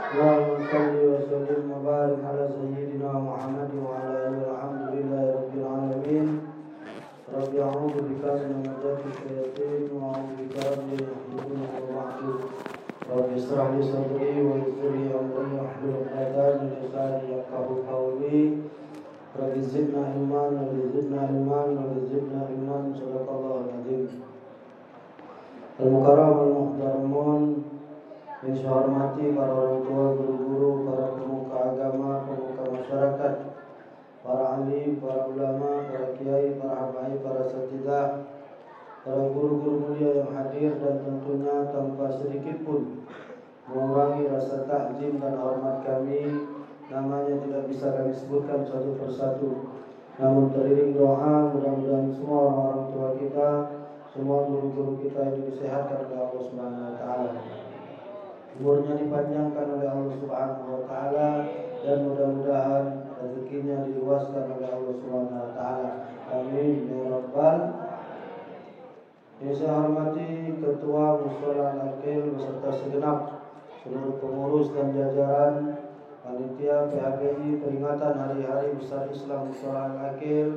اللهم صل وسلم وبارك على سيدنا محمد وعلى آله الحمد لله رب العالمين. رب أعوذ بك من همزات الشياطين وأعوذ بك رب أن يحضرون وبعد. رب اشرح لي صدري ويسر لي أمري واحلل عقدة من لساني يفقهوا قولي. رب زدنا علما رب زدنا علما صدق الله العظيم. Al-Mukarram al-Muhtaramun, yang saya hormati para orang tua, guru-guru, para pemuka agama, pemuka masyarakat, para alim, para ulama, para kiai, para habaib, para satidah, para guru-guru mulia yang hadir dan tentunya tanpa sedikit pun mengurangi rasa takzim dan hormat kami. Namanya tidak bisa kami sebutkan satu persatu. Namun teriring doa, mudah-mudahan semua orang tua kita, semua guru-guru kita ini disehatkan oleh Allah Subhanahu wa taala. Umurnya dipanjangkan oleh Allah Subhanahu wa taala dan mudah-mudahan rezekinya diluaskan oleh Allah Subhanahu wa taala. Amin ya rabbal. Yang saya hormati Ketua Mushola Al-Aqil beserta segenap seluruh pengurus dan jajaran panitia PHBI peringatan hari-hari besar Islam Mushola Al-Aqil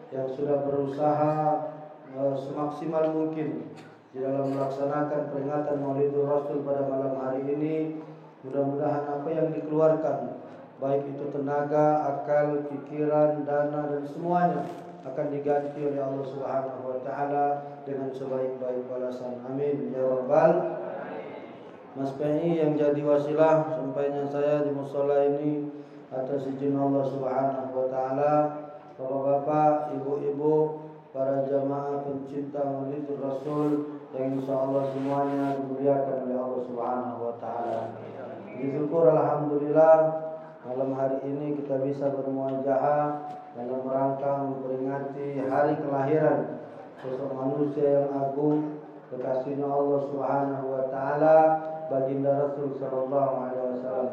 yang sudah berusaha semaksimal mungkin di dalam melaksanakan peringatan Maulidur Rasul pada malam hari ini. Mudah-mudahan apa yang dikeluarkan, baik itu tenaga, akal, pikiran, dana dan semuanya akan diganti oleh Allah Subhanahu wa taala dengan sebaik-baik balasan. Amin ya rabbal. Mas PNI yang jadi wasilah sampainya saya di mushola ini atas izin Allah Subhanahu wa taala, Bapak-bapak, ibu-ibu, para jamaah pencinta Maulidur Rasul yang insyaallah semuanya dimuliakan oleh Allah Subhanahu wa taala. Bersyukur alhamdulillah malam hari ini kita bisa bermuajahah dalam rangka memperingati hari kelahiran sosok manusia yang agung, kekasihnya Allah Subhanahu wa taala, baginda Rasul sallallahu alaihi wasallam.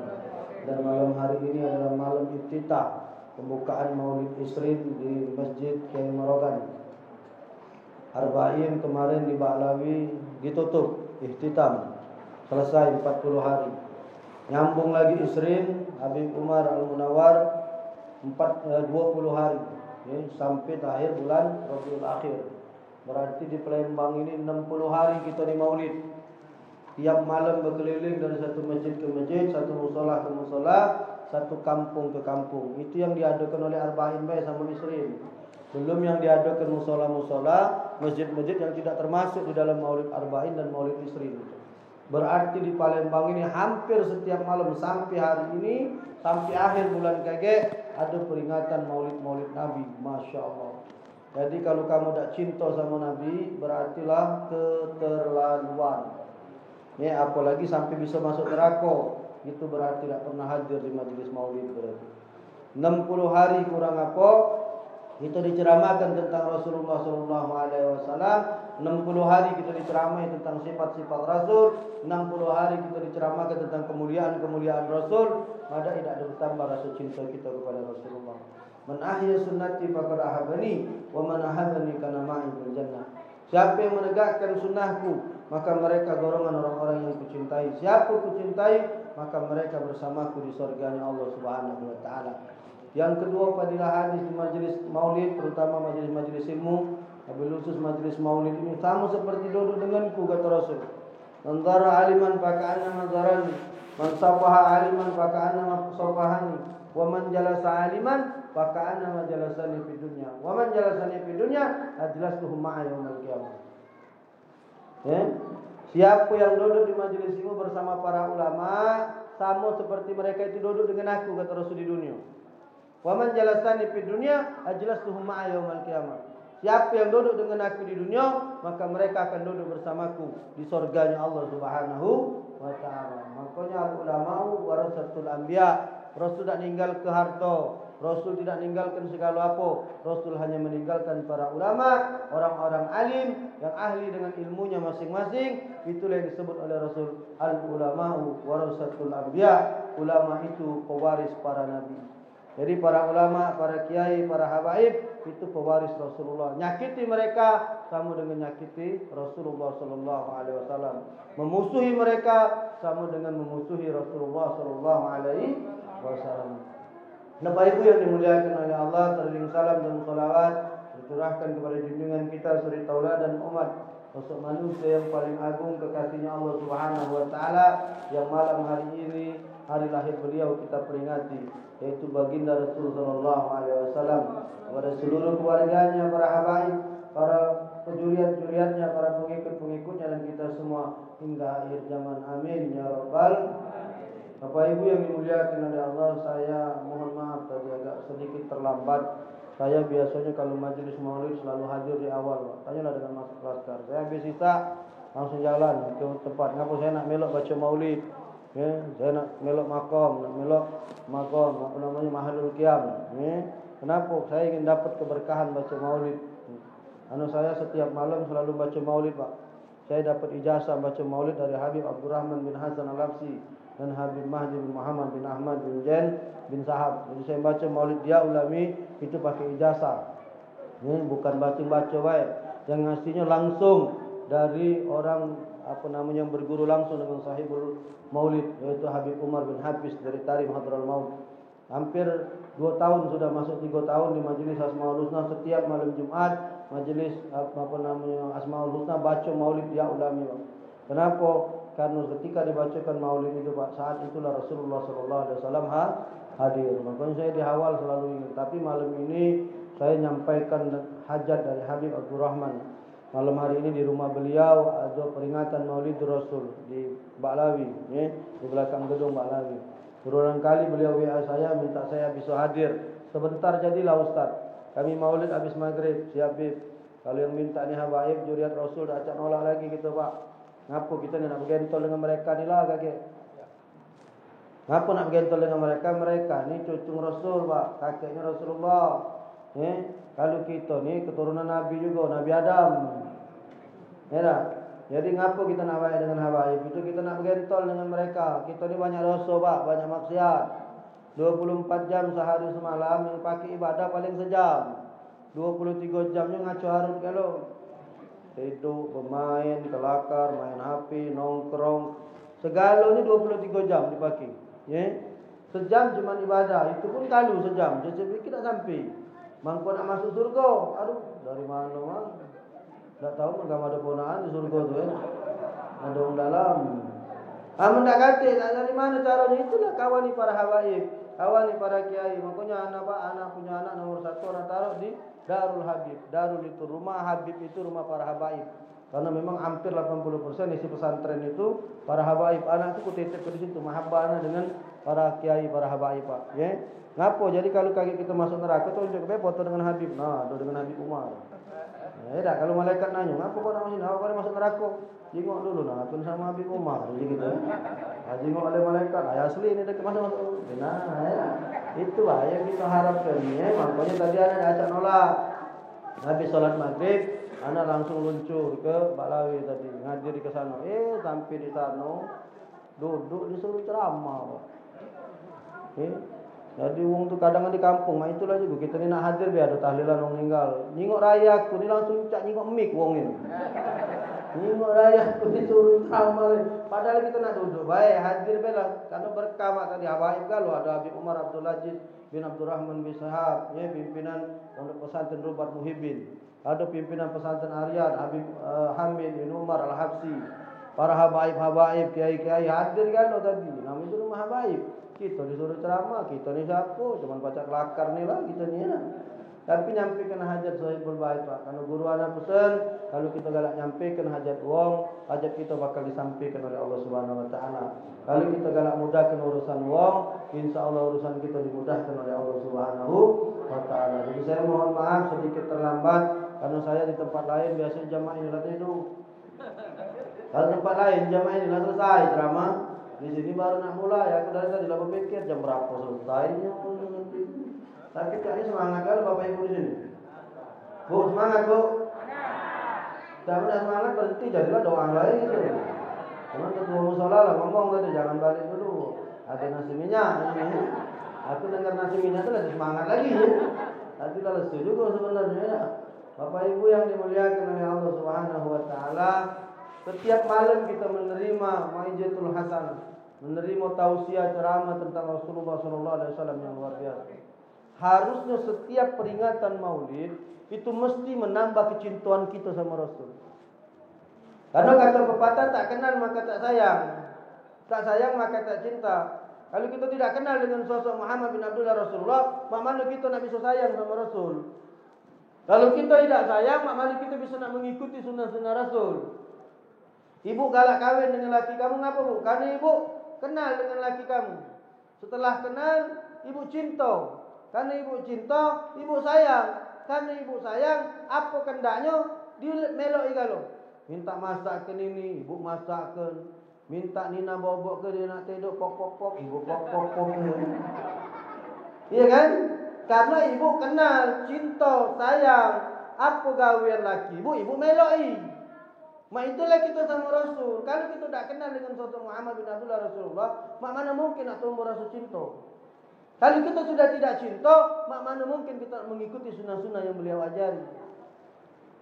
Dan malam hari ini adalah malam iftitah pembukaan Maulid Isrin di Masjid Kiai Marogan. Arba'in kemarin di Ba'lawi ditutup, ihtitam, selesai 40 hari. Nyambung lagi Isrin Habib Umar Al-Munawar 20 hari ya, sampai akhir bulan Rabiul Akhir. Berarti di Palembang ini 60 hari kita di Maulid. Tiap malam berkeliling dari satu masjid ke masjid, satu musola ke musola, satu kampung ke kampung. Itu yang diadakan oleh Arba'in Bay sama Isrin. Belum yang diadakan musola-musola, masjid-masjid yang tidak termasuk di dalam Maulid Arba'in dan Maulid Isrin. Berarti di Palembang ini hampir setiap malam sampai hari ini, sampai akhir bulan KG ada peringatan Maulid Nabi. Masya Allah. Jadi kalau kamu tidak cinta sama Nabi, berartilah keterlaluan. Ya, apalagi sampai bisa masuk neraka, itu berarti tidak pernah hadir di majelis Maulid berarti. 60 hari kurang apa? Kita diceramahkan tentang Rasulullah sallallahu alaihi wasallam, 60 hari kita diceramai tentang sifat-sifat Rasul, 60 hari kita diceramahkan tentang kemuliaan-kemuliaan Rasul, maka tidak ada bertambah rasa cinta kita kepada Rasulullah. Man ahya sunnati faqad ahabani wa man ahabani kana ma'i fil jannah. Siapa yang menegakkan sunnahku, maka mereka golongan orang-orang yang kucintai. Siapa kucintai, maka mereka bersamaku di surganya Allah Subhanahu wa taala. Yang kedua, fadilah hadis di majelis Maulid, terutama majelis-majelis ilmu, wabil khusus majelis Maulid ini sama seperti duduk denganku, kata Rasul. Man zara aliman faka'anna mazarani, man safaha aliman faka'anna safahani, wa man jalasa aliman faka'anna majalasani fid dunya, wa man jalasani fid dunya ajlastuhu ma'a yaumil qiyamah. Siapa yang duduk di majelis ilmu bersama para ulama, sama seperti mereka itu duduk dengan aku, kata Rasul di dunia. Wa man jalasani fid dunya ajlastuhum ma'a yaumil qiyamah. Siapa yang duduk dengan aku di dunia, maka mereka akan duduk bersamaku di surganya Allah Subhanahu wa taala. Makanya ulama warasatul anbiya. Rasul tidak meninggal ke harta, Rasul tidak meninggalkan segala apa. Rasul hanya meninggalkan para ulama, orang-orang alim yang ahli dengan ilmunya masing-masing. Itulah yang disebut oleh Rasul al-ulama'u warasatul anbiya. Ulama itu pewaris para nabi. Jadi para ulama, para kiai, para habaib itu pewaris Rasulullah. Nyakiti mereka sama dengan nyakiti Rasulullah sallallahu alaihi wasallam. Memusuhi mereka sama dengan memusuhi Rasulullah sallallahu alaihi wasallam. Bapak Ibu yang dimuliakan oleh Allah, teriring salam dan salawat dicurahkan kepada junjungan kita suri tauladan umat, sosok manusia yang paling agung kekasihnya Allah Subhanahu wa taala, yang malam hari ini hari lahir beliau kita peringati, yaitu baginda Rasul sallallahu alaihi wasallam, kepada seluruh keluarganya, para habaib, para pejuriat-juriatnya, para pengikut-pengikutnya dan kita semua hingga akhir zaman. Amin ya rabbal. Bapak Ibu yang dimuliakan oleh Allah, saya mohon maaf tadi agak sedikit terlambat. Saya biasanya kalau majelis maulid selalu hadir di awal, Pak. Tanyalah dengan Mas Laskar. Saya habis sisa langsung jalan ke tempat. Ngapa saya nak melok baca maulid? Ya, saya nak melok makom, apa namanya mahalul qiyam. Ya. Kenapa? Saya ingin dapat keberkahan baca maulid. Saya setiap malam selalu baca maulid, Pak. Saya dapat ijazah baca maulid dari Habib Abdurrahman bin Hasan Al-Labsi dan Habib Mahdi bin Muhammad bin Ahmad bin Jain bin Sahab. Jadi saya baca maulid dia ulami itu pakai ijazah. Ini bukan baca-baca baik. Yang ngasihnya langsung dari orang yang berguru langsung dengan sahibul maulid, yaitu Habib Umar bin Hafiz dari Tarim Hadral Maut. Hampir 2 tahun sudah masuk 3 tahun di Majelis Asmaul Husna. Setiap malam Jumat majelis Asmaul Husna baca maulid dia ulami, Pak. Kenapa? Karena ketika dibacakan maulid itu, Pak, saat itulah Rasulullah sallallahu alaihi wasallam hadir. Makanya saya di awal selalu ingin, tapi malam ini saya nyampaikan hajat dari Habib Abdurrahman. Malam hari ini di rumah beliau ada peringatan Maulid Rasul di Baklawi, ya, di belakang gedung Baklawi. Berulang kali beliau WA saya minta saya bisa hadir. Sebentar jadilah Ustaz. Kami Maulid habis maghrib, siap Bib. Kalau yang minta ni habaib juriat Rasul dah acak nolak lagi gitu, Pak. Ngapa kita nak bergentol dengan mereka ni lah, kakek? Ngapa nak bergentol dengan mereka? Mereka ni cucu Rasul, Pak. Kakeknya Rasulullah. Kalau kita ni keturunan Nabi juga, Nabi Adam. Ya tak? Jadi ngapa kita nak baik dengan habaib? Itu kita nak bergentol dengan mereka. Kita ni banyak dosa, Pak, banyak maksiat. 24 jam sehari semalam yang pakai ibadah paling sejam. 23 jamnya ngaco harut kalau. Hidup, bermain, kelakar, main HP, nongkrong. Segala ni 23 jam dipakai. Ya? Sejam cuma ibadah. Itu pun kalau sejam. Jadi fikir tak sampai. Mangko nak masuk surga. Aduh, dari mana mang? Tak tahu mana ada ponaan di surga tu, ya. Ada orang dalam. Tak kata, tak dari mana caranya. Itulah kawani para habaib, kawani para kiai. Makanya anak punya anak nomor 1 orang taruh di Darul Habib. Darul itu rumah, Habib itu rumah para habaib. Karena memang hampir 80% isi pesantren itu para habaib. Anak itu kutitip ke situ, mahabbah anak dengan para kiai, para habaib, Pak. Ya. Ngapo? Jadi kalau kaki kita masuk neraka tu tunjuk foto dengan Habib. Nah, ada dengan Habib Umar. Ya dah, kalau malaikat nanya, "Ngapo kau nak masuk? Kau masuk neraka?" Jengok dulu nah, pun sama Habib Umar. Jadi gitu. Jengok oleh malaikat. Ya asli ini dekat masuk. Nah, ya. Itu lah yang kita harapkan ya. Makanya tadi anak ajak nolak. Habis salat maghrib, anak langsung luncur ke Baklawi tadi, ngadir ke sana. Sampai di sana duduk disuruh ceramah. Jadi wong tu kadang di kampung, itulah juga kita ni nak hadir biar ada tahlilan orang meninggal. Nyingok raya aku ni langsung cak nyingok mic wong ni. Nyingok raya aku disuruh ceramah. Padahal kita nak duduk baik hadir bela karena berkah mak tadi habaib kalau ada Habib Umar Abdul Aziz bin Abdurrahman bin Sahab, ya, pimpinan Pondok Pesantren Rubat Muhibin. Ada pimpinan pesantren Aryad Habib Hamid bin Umar Al-Habsi. Para habaib, kiai-kiai hadir kan tadi. Nama itu rumah habaib. Kita disuruh ceramah, kita ni siapa? Cuma baca kelakar ni lah kita ni lah. Tapi nyampaikan hajat sahibul bait, Pak. Kalau guru anak pesan, kalau kita galak nyampaikan hajat wong, hajat kita bakal disampaikan oleh Allah Subhanahu wa taala. Kalau kita galak mudahkan urusan wong, insyaallah urusan kita dimudahkan oleh Allah Subhanahu wa taala. Jadi saya mohon maaf sedikit terlambat karena saya di tempat lain biasanya jamaah ini latih itu. Kalau tempat lain jamaah ini lah selesai ceramah. Di sini baru nak mulai. Aku dari tadi lah berpikir jam berapa selesainya. Tapi kayaknya semangat kan Bapak Ibu di sini. Bu, semangat Bu. Tapi dah semangat berhenti jadilah doa lagi gitu. Cuman ketua musola lah ngomong tadi jangan balik dulu. Ada nasi minyak ini. Aku dengar nasinya itu lebih semangat lagi ya. Tadi lah lesu juga sebenarnya ya. Bapak Ibu yang dimuliakan oleh Allah Subhanahu wa taala, setiap malam kita menerima maijatul hasan, menerima tausiah ceramah tentang Rasulullah sallallahu alaihi wasallam yang luar biasa. Harusnya setiap peringatan Maulid itu mesti menambah kecintaan kita sama Rasul. Karena kata pepatah, tak kenal maka tak sayang, tak sayang maka tak cinta. Kalau kita tidak kenal dengan sosok Muhammad bin Abdullah Rasulullah, mak mana kita nak bisa sayang sama Rasul? Kalau kita tidak sayang, mak mana kita bisa nak mengikuti sunnah-sunnah Rasul? Ibu galak kawin dengan laki kamu, ngapa bu? Karena ibu kenal dengan laki kamu. Setelah kenal, ibu cinta. Karena ibu cinta, ibu sayang. Karena ibu sayang, apa kendaknya? Dia melok igalo. Minta masakkan ini, ibu masakkan. Minta Nina bobok ke dia nak tidur pok-pok-pok, ibu pok-pok-pok. Iya kan? Karena ibu kenal, cinta, sayang. Apa gawian laki ibu meloi. Mak itulah kita sama Rasul. Kalau kita tak kenal dengan sosok Muhammad bin Abdullah Rasulullah, mak mana mungkin nak tumbuh rasa cinta? Kalau kita sudah tidak cinta, mak mana mungkin kita mengikuti sunnah-sunnah yang beliau ajari?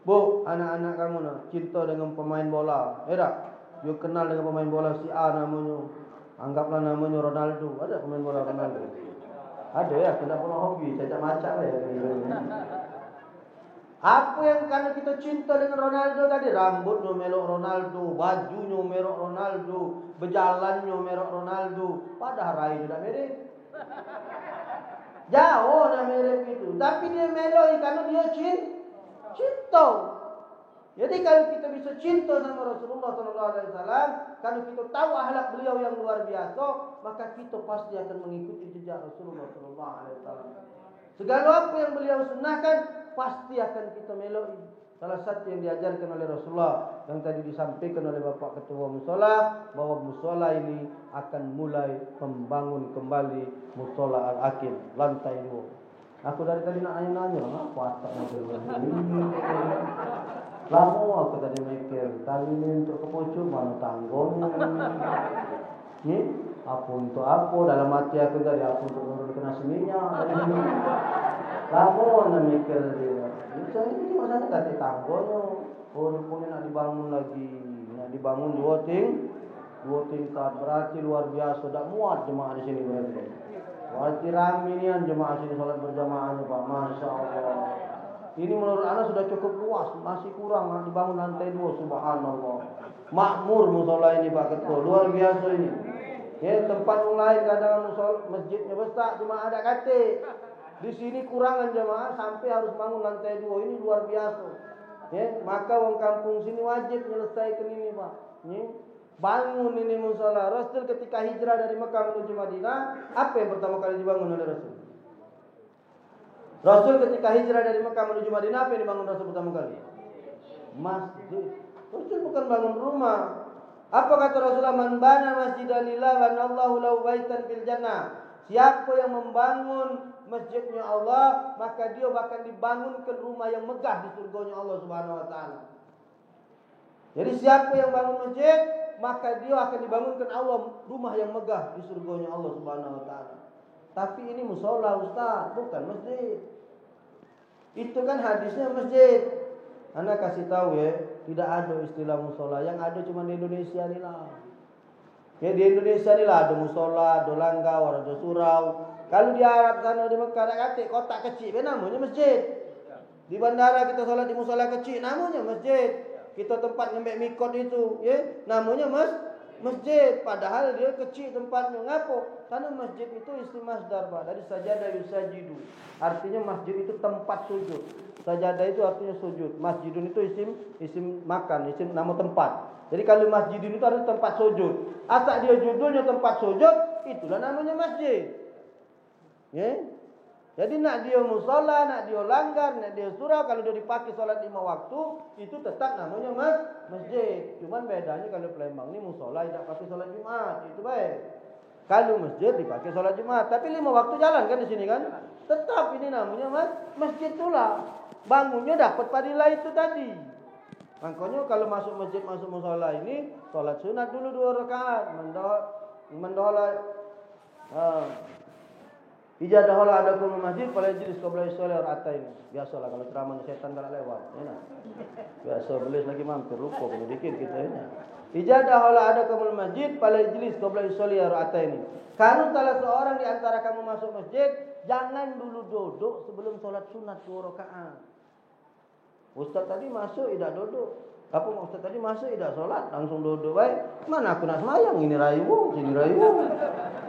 Bu, anak-anak kamu nak cinta dengan pemain bola, tak? Dia kenal dengan pemain bola si A namanya. Anggaplah namanya Ronaldo. Ada pemain bola Ronaldo? Ada ya, tidak pernah hobi, cacat macam ya. Apa yang kalau kita cinta dengan Ronaldo tadi, rambutnya melok Ronaldo, bajunya merok Ronaldo, berjalannya merok Ronaldo, padahal rai sudah mirip. Jauh dah mirip itu, tapi dia melok karena dia cinta. Jadi kalau kita bisa cinta sama Rasulullah SAW, kalau kita tahu akhlak beliau yang luar biasa, maka kita pasti akan mengikuti jejak Rasulullah SAW. Segala apa yang beliau sunnahkan, pasti akan kita meloi. Salah satu yang diajarkan oleh Rasulullah yang tadi disampaikan oleh Bapak Ketua Musola, bahwa musola ini akan mulai membangun kembali musola Al-Aqil lantai 2. Aku dari tadi nak nanya-nanya, apa asapnya ini? Lama aku tadi mikir, kali ini untuk kepucuk mana tanggonya? Apa untuk apa? Dalam hati aku tadi, apa untuk menurunkan asminya? Lama nak mikir dia. Ini cuma sana kata tanggonya. Oh, rupanya nak dibangun lagi, nak dibangun dua tingkat. Berarti luar biasa. Tak muat jemaah di sini berarti. Berarti ramai ni jemaah sini solat berjamaahnya Pak. Masya Allah. Ini menurut anak sudah cukup luas, masih kurang nak dibangun lantai 2. Subhanallah. Makmur musola ini Pak Ketua, luar biasa ini. Ya, tempat yang lain kadang masjidnya besar, cuma ada kate. Di sini kurangan jemaah sampai harus bangun lantai 2. Ini luar biasa. Ya, maka orang kampung sini wajib menyelesaikan ini Pak. Ya, bangun ini musola. Rasul ketika hijrah dari Mekah menuju Madinah, apa yang pertama kali dibangun oleh Rasul? Rasul ketika hijrah dari Mekah menuju Madinah, apa yang dibangun Rasul pertama kali? Masjid. Rasul bukan bangun rumah. Apa kata Rasulullah? Man bana masjidan lillah banallahu lahu baitan fil jannah. Siapa yang membangun masjidnya Allah, maka dia akan dibangunkan rumah yang megah di surganya Allah Subhanahu wa taala. Jadi siapa yang bangun masjid, maka dia akan dibangunkan Allah rumah yang megah di surganya Allah Subhanahu wa taala. Tapi ini musola Ustaz, bukan masjid. Itu kan hadisnya masjid. Anda kasih tahu ya, tidak ada istilah musola. Yang ada cuma di Indonesia ni lah. Ya, di Indonesia ni lah ada musola, ada langgau, ada surau. Kalau di Arab sana, di Mekah, ada kata kotak kecil, namanya masjid. Di bandara kita solat di musola kecil, namanya masjid. Kita tempat ngambil mikot itu, ya, namanya masjid. Padahal dia kecil tempatnya. Ngapo? Karena masjid itu isim masdar Pak, dari sajadah yusajidu. Artinya masjid itu tempat sujud. Sajadah itu artinya sujud. Masjidun itu isim makan, isim nama tempat. Jadi kalau masjidun itu artinya tempat sujud. Asal dia judulnya tempat sujud, itulah namanya masjid. Ya. Jadi nak dia musola, nak dia langgar, nak dia surau, kalau dia dipakai solat 5 waktu, itu tetap namanya masjid. Cuman bedanya kalau Palembang ni musola tidak pakai solat Jumat, itu baik. Kalau masjid dipakai solat Jumat, tapi 5 waktu jalan kan di sini kan? Tetap ini namanya masjid pula. Bangunnya dapat fadilah itu tadi. Makanya kalau masuk masjid, masuk musola ini, solat sunat dulu 2 rakaat, mendola Ija dahala adakum masjid fala yajlis qabla shalah rakaatain. Biasalah kalau ceramahnya setan kalau lewat, ya. Biasa belis lagi mampir lupa kalau dikit kita ya. Ija dahala adakum masjid fala yajlis qabla shalah rakaatain. Kalau salah seorang di antara kamu masuk masjid, jangan dulu duduk sebelum salat sunat 2 rakaat. Ustaz tadi masuk tidak duduk. Apa Ustaz tadi masuk tidak solat, langsung duduk baik. Mana aku nak semayang, ini rayu, sini rayu.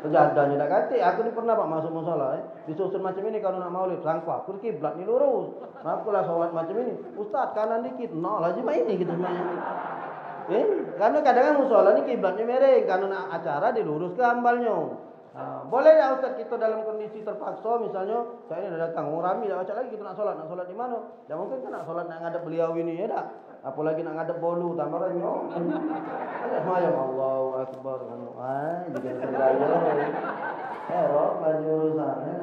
Kejadiannya tak kata, aku ni pernah Pak masuk musola disusun macam ini kalau nak maulid, sangka aku kiblat ni lurus. Aku lah solat macam ini. Ustaz kanan dikit, no lah cuma ini kita semayang. Karena kadang-kadang musola ni kiblatnya mereng, kalau nak acara dilurus ke ambalnya. Boleh tak Ustaz kita dalam kondisi terpaksa, misalnya saya ini dah datang orang ramai dah baca lagi kita nak solat di mana? Dah mungkin kan nak solat nak ngadap beliau ini ya tak? Apalagi nak ngadap bolu tambah ranyo. Ada semayang Allahu Akbar. Juga tergaya. Roh baju sana.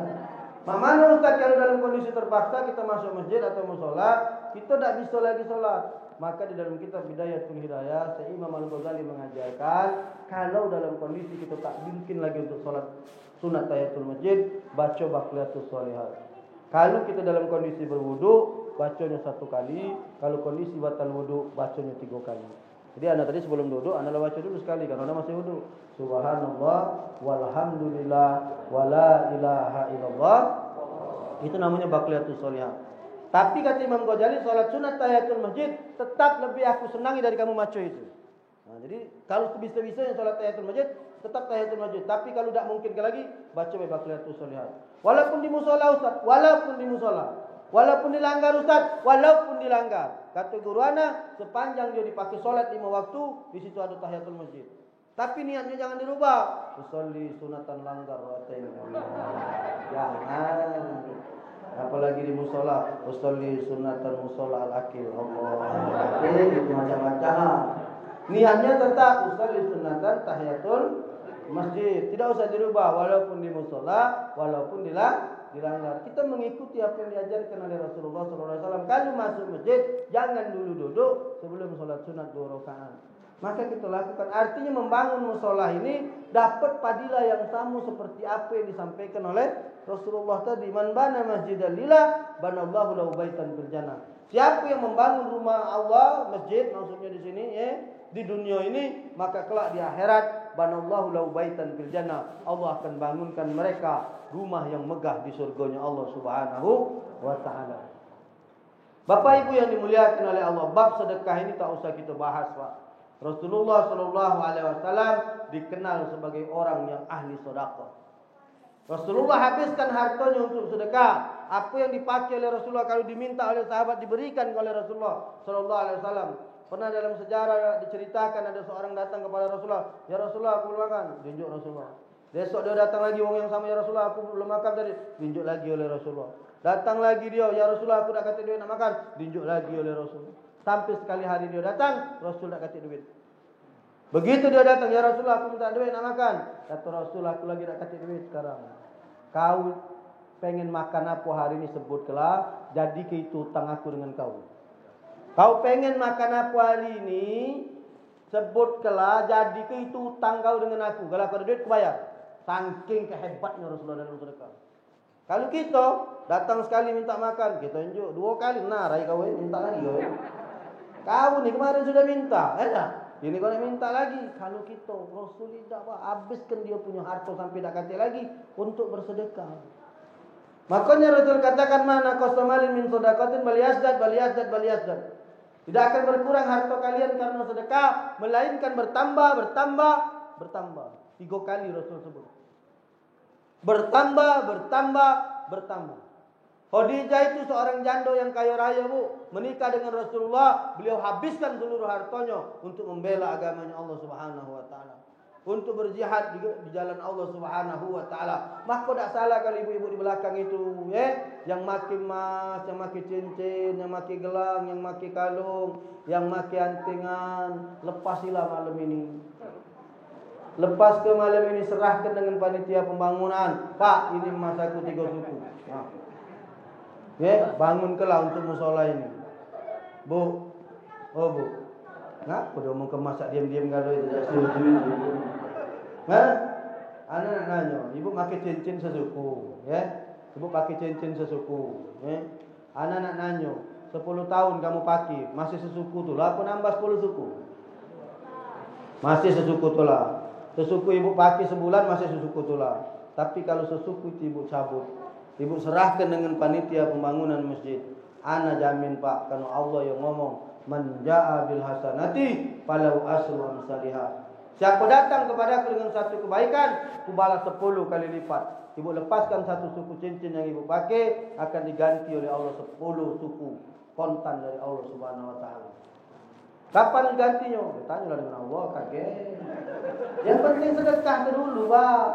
Mana Ustaz kalau dalam kondisi terpaksa kita masuk masjid atau musola, kita tak bisa lagi solat. Maka di dalam kitab Bidayatul Hidayah, Syekh Imam Al-Ghazali mengajarkan kalau dalam kondisi kita tak mungkin lagi untuk solat sunat tahiyatul masjid, baca baqiyatus shalihat. Kalau kita dalam kondisi berwudu, bacanya 1 kali. Kalau kondisi batal wudu, bacanya 3 kali. Jadi anda tadi sebelum duduk, anda baca dulu sekali karena anda masih wudu. Subhanallah, walhamdulillah, wala ilaha illallah. Itu namanya baqiyatus shalihat. Tapi kata Imam Ghazali, salat sunat tahiyatul masjid tetap lebih aku senangi dari kamu maco itu. Jadi kalau sebisa-bisanya salat tahiyatul masjid, tetap tahiyatul masjid. Tapi kalau tidak mungkin lagi, baca baqiyatus shalihat. Walaupun di musola Ustaz, walaupun di musola, walaupun dilanggar Ustaz, walaupun dilanggar. Kata guru ana, sepanjang dia dipakai salat 5 waktu, di situ ada tahiyatul masjid. Tapi niatnya jangan dirubah. Usolli sunatan langgar rakaatain. Jangan. Apalagi di musola, usolli sunatan musola al-akil. Allah. Itu macam-macam. Niatnya tetap usolli sunatan tahiyatul masjid. Tidak usah dirubah walaupun di musola, walaupun dilanggar. Kita mengikuti apa yang diajarkan oleh Rasulullah SAW. Kalau masuk masjid, jangan dulu duduk sebelum sholat sunat 2 rakaat. Maka kita lakukan. Artinya membangun musola ini dapat padilah yang sama seperti apa yang disampaikan oleh Rasulullah tadi. Man bana masjidan lillah, banallahu lahu baitan fil jannah. Siapa yang membangun rumah Allah, masjid maksudnya di sini di dunia ini, maka kelak di akhirat banallahu lahu baitan fil jannah. Allah akan bangunkan mereka rumah yang megah di surganya Allah Subhanahu wa taala. Bapak Ibu yang dimuliakan oleh Allah, bab sedekah ini tak usah kita bahas, Pak. Rasulullah sallallahu alaihi wasallam dikenal sebagai orang yang ahli sedekah. Rasulullah habiskan hartanya untuk sedekah. Apa yang dipakai oleh Rasulullah kalau diminta oleh sahabat diberikan oleh Rasulullah sallallahu alaihi wasallam. Pernah dalam sejarah diceritakan ada seorang datang kepada Rasulullah, "Ya Rasulullah, aku belum makan." Tunjuk Rasulullah. Besok dia datang lagi orang yang sama, "Ya Rasulullah, aku belum makan tadi." Tunjuk lagi oleh Rasulullah. Datang lagi dia, "Ya Rasulullah, aku dah kata duit nak makan." Tunjuk lagi oleh Rasulullah. Sampai sekali hari dia datang, Rasul tak kasih duit. Begitu dia datang, "Ya Rasulullah, aku minta duit nak makan." Kata Rasul, "Aku lagi tak kasih duit sekarang. Kau pengen makan apa hari ini sebutlah, jadi ke itu hutang aku dengan kau. Kau pengen makan apa hari ini, sebutlah, jadi ke itu hutang kau dengan aku. Kalau aku ada duit, aku bayar." Saking kehebatnya Rasulullah dalam sedekah. Kalau kita datang sekali minta makan, kita tunjuk 2 kali, nah rai kau minta lagi. Kau ni kemarin sudah minta, ini kau nak minta lagi. Kalau kita Rasul tidak habiskan dia punya harta sampai tak kata lagi untuk bersedekah. Makanya Rasul katakan, "Mana qasamalin min sedekatin bal yazdad. Tidak akan berkurang harta kalian karena sedekah, melainkan bertambah. 3 kali Rasul sebut. Bertambah. Khadijah itu seorang janda yang kaya raya, Bu. Menikah dengan Rasulullah, beliau habiskan seluruh hartanya untuk membela agamanya Allah Subhanahu wa taala. Untuk berjihad di jalan Allah Subhanahu wa taala. Maka tak salah kalau ibu-ibu di belakang itu, yang maki emas, yang maki cincin, yang maki gelang, yang maki kalung, yang maki antingan, lepasilah malam ini. Lepas ke malam ini, serahkan dengan panitia pembangunan. "Pak, ini emas aku 3 suku." Bangunkanlah untuk musola ini. Bu. Ngapa dia ngomong ke masak diam-diam kalau itu tak setuju. Anak nak nanya, ibu pakai cincin sesuku, ya? Ibu pakai cincin sesuku, ya? Anak nak nanya, 10 tahun kamu pakai, masih sesuku tu lah, aku nambah 10 suku. Masih sesuku tu lah. Sesuku ibu pakai sebulan masih sesuku tu lah. Tapi kalau sesuku itu ibu cabut, ibu serahkan dengan panitia pembangunan masjid. Ana jamin Pak, karena Allah yang ngomong, man jaa bil hasanati falau asru amsalihah. Siapa datang kepadaku dengan satu kebaikan, ku balas 10 kali lipat. Ibu lepaskan satu suku cincin yang ibu pakai, akan diganti oleh Allah 10 suku kontan dari Allah Subhanahu wa taala. Kapan gantinya? Bertanyalah dengan Allah, kaget. Yang penting sedekah dulu, Pak.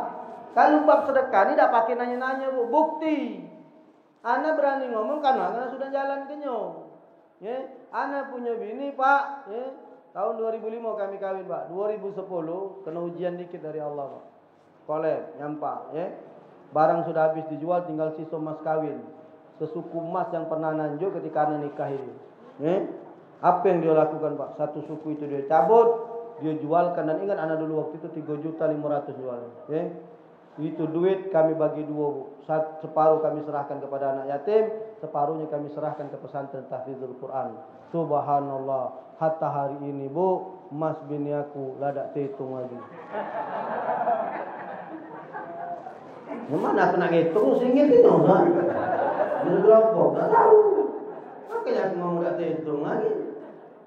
Kalau bab sedekah ni tak pakai nanya-nanya, Bu. Bukti. Ana berani ngomong karena sudah jalan kenyong. Ya, ana punya bini, Pak, ya. Tahun 2005 kami kawin, Pak. 2010 kena ujian dikit dari Allah, Pak. Kolek, nyampak, ya. Barang sudah habis dijual, tinggal sisa mas kawin. Sesuku mas yang pernah nanjuk ketika ana nikah ini. Ya. Apa yang dia lakukan, Pak? Satu suku itu dia cabut, dia jualkan, dan ingat anak dulu waktu itu 3.500.000 jual. Ya. Itu duit kami bagi dua, Bu. Separuh kami serahkan kepada anak yatim, separuhnya kami serahkan ke pesantren tahfidzul Quran. Subhanallah. Hatta hari ini, Bu, mas bini aku ladak hitung lagi. Gimana aku nak hitung singgit itu, Pak? Dia kelompok, tak tahu. Makanya aku mau tak hitung lagi.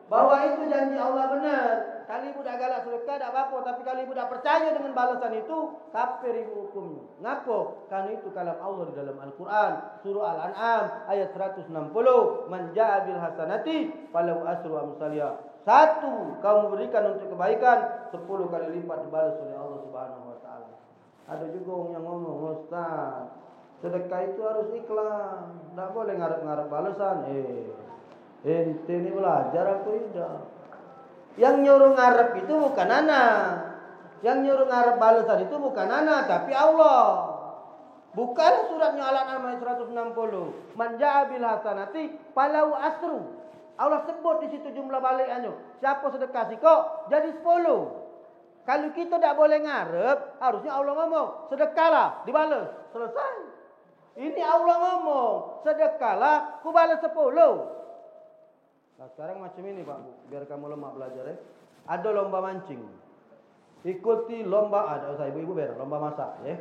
Bahwa itu janji Allah benar. Kalau ibu dah galak sedekah tak apa-apa, tapi kalau ibu dah percaya dengan balasan itu, kafir ibu hukumnya. Ngapa? Karena itu kalam Allah di dalam Al-Quran, surah Al-An'am ayat 160, man ja'a bil hasanati falahu asru amsalihah. Satu kamu berikan untuk kebaikan, 10 kali lipat dibalas oleh Allah Subhanahu wa taala. Ada juga orang yang ngomong, Ustaz, sedekah itu harus ikhlas, tak boleh ngarep-ngarep balasan. Ente ini belajar aku tidak. Yang nyuruh ngarep itu bukan anak. Yang nyuruh ngarep balasan itu bukan anak, tapi Allah. Bukan suratnya Al-An'am ayat 160. Man ja'a bil hasanati falahu asru. Allah sebut di situ jumlah baliknya. Siapa sedekah kok jadi 10. Kalau kita tak boleh ngarep, harusnya Allah ngomong, sedekahlah, dibalas. Selesai. Ini Allah ngomong, sedekahlah, ku balas 10. Nah, sekarang macam ini, Pak, Bu, biar kamu lemah belajar, ya. Ada lomba mancing. Ikuti lomba, ada usah ibu-ibu biar lomba masak, ya.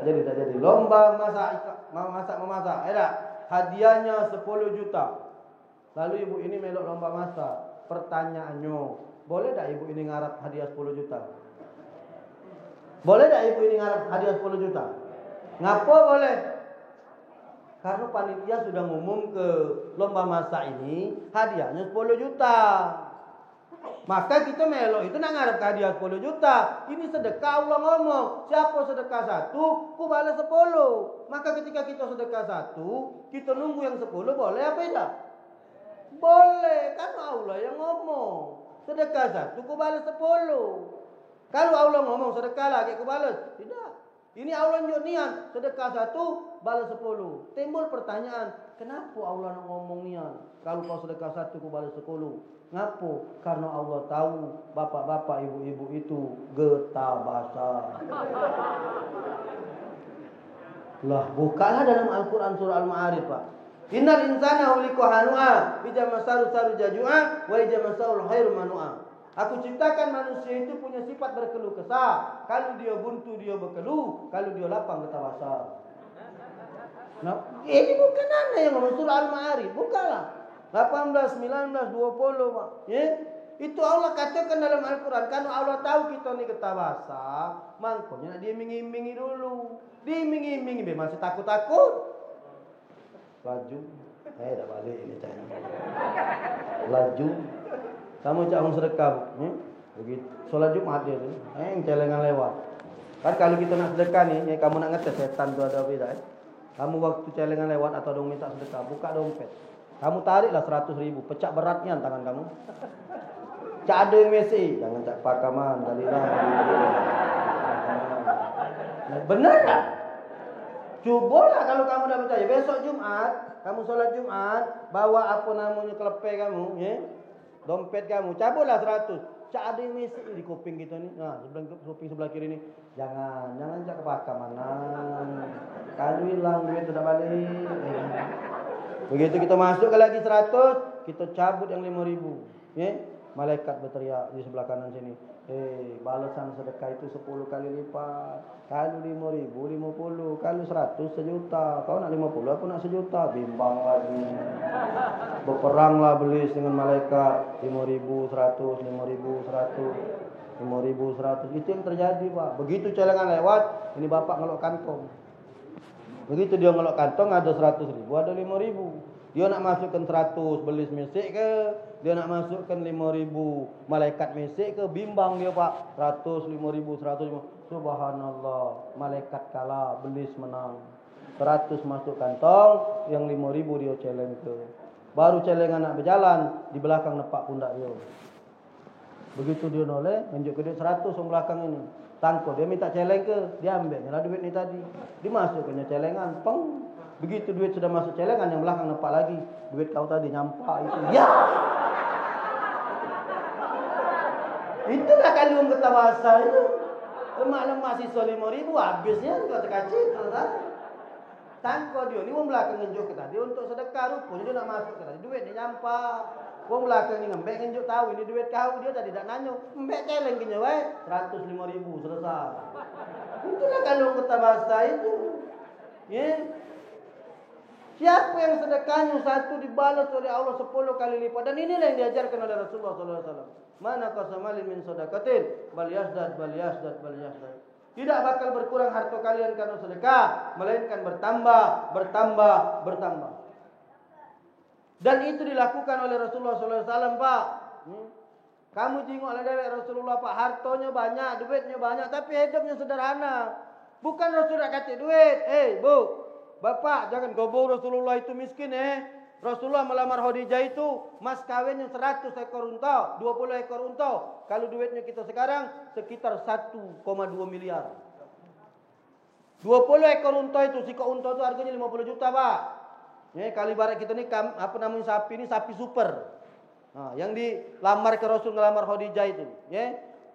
Tak jadi. Lomba memasak, ada. Hadiahnya 10 juta. Lalu ibu ini melok lomba masak. Pertanyaannya, boleh tak ibu ini ngarap hadiah 10 juta? Boleh tak ibu ini ngarap hadiah 10 juta? Ngapa boleh? Karena panitia sudah ngumum ke lomba masak ini hadiahnya 10 juta. Maka kita melok itu nak ngarep hadiah 10 juta. Ini sedekah, Allah ngomong, siapa sedekah 1, ku balas 10. Maka ketika kita sedekah 1, kita nunggu yang 10, boleh apa tidak? Boleh, kan Allah yang ngomong. Sedekah 1, ku balas 10. Kalau Allah ngomong sedekah lagi ku balas, tidak. Ini Allah nunjuk niat, sedekah 1, balas 10. Timbul pertanyaan, kenapa Allah nak ngomong niat? Kalau kau sedekah 1, ku balas 10. Ngapa? Karena Allah tahu bapak-bapak, ibu-ibu itu getah basah. Lah, bukalah dalam Al-Quran surah Al-Ma'arij, Pak. Innal insana khuliqa halu'a, idza masahu saru jajua, wa idza masahu khairu manu'a. Aku ciptakan manusia itu punya sifat berkeluh kesah. Kalau dia buntu, dia berkeluh. Kalau dia lapang, getah basah. Nah, ini bukan anda yang ngomong surah Al-Ma'arij. Bukalah. 18, 19, 20, Pak. Ya? Itu Allah katakan dalam Al-Quran. Karena Allah tahu kita ni getah basah, makanya dia iming-imingi dulu. Diiming-imingi, masih takut-takut. Laju. Dah balik ini cakap. Laju. Kamu cak orang sedekah, begitu. Solat Jumat dia tu, celengan lewat. Kan kalau kita nak sedekah ni, kamu nak ngetes setan tu ada beda. Kamu waktu celengan lewat atau dong minta sedekah, buka dompet. Kamu tariklah 100.000, pecah beratnya tangan kamu. Cak ada yang mesej, jangan cak pakaman, dalilah. Benar tak? Cubalah kalau kamu dah percaya. Besok Jumat, kamu solat Jumat, bawa apa namanya kelepek kamu, dompet kamu, cabutlah 100. Cak ada yang mesej di kuping kita ni. Nah, kuping sebelah kiri ni. Jangan cak kepakar mana. Kalau hilang duit tidak balik. Begitu kita masuk ke lagi 100, kita cabut yang 5.000. Malaikat berteriak di sebelah kanan sini. Balasan sedekah itu 10 kali lipat. Kalau 5.000, 50. Kalau 100, 1.000.000. Kau nak 50, aku nak 1.000.000. Bimbang lagi. Berperanglah belis dengan malaikat. 5.000, 100, 5.000, 100. 5.000, 100. Itu yang terjadi, Pak. Begitu celengan lewat, ini bapak ngelok kantong. Begitu dia ngelok kantong, ada 100.000, ada 5.000. Dia nak masukkan 100, belis mesej ke? Dia nak masukkan 5.000, malaikat mesej ke? Bimbang dia, Pak. 100, 5.000, 100. Subhanallah, malaikat kalah, belis menang. 100 masuk kantong, yang 5.000 dia celeng ke. Baru celengan nak berjalan, di belakang nepak pundak dia. Begitu dia noleh, menunjuk ke dia 100 orang belakang ini. Tangkut, dia minta celeng ke? Dia ambil, nyala duit ni tadi. Dimasukkannya celengan, peng. Begitu duit sudah masuk celengan, yang belakang nampak lagi. Duit kau tadi nyampak itu. Ya! Itulah kalung kata bahasa itu. Lemak-lemak siswa 5.000 habisnya kau terkacit. Tangkut dia, ni orang belakang ngenjuk ke tadi untuk sedekah rupanya dia nak masuk ke tadi. Duit ni nyampak. Orang belakang ni ngembek ngenjuk tahu ini duit kau, dia tadi tak nanya. Mbek celeng ke nyawa 105.000 selesai. Itulah kalung kata bahasa itu. Siapa yang sedekahnya 1 dibalas oleh Allah 10 kali lipat. Dan inilah yang diajarkan oleh Rasulullah SAW. Mana qasamalin min sadaqatin bal yasdad. Tidak bakal berkurang harta kalian karena sedekah, melainkan bertambah. Dan itu dilakukan oleh Rasulullah SAW, Pak. Kamu jengok oleh dewek Rasulullah, Pak. Hartanya banyak, duitnya banyak, tapi hidupnya sederhana. Bukan Rasulullah kata duit. Bu, Bapak, jangan gobo Rasulullah itu miskin. Rasulullah melamar Khadijah itu mas kawinnya 100 ekor unta, 20 ekor unta. Kalau duitnya kita sekarang sekitar 1,2 miliar. 20 ekor unta itu, sikok unta itu harganya 50 juta, Pak. Kali barat kita ni sapi ni sapi super. Yang dilamar ke Rasul ngelamar Khadijah itu,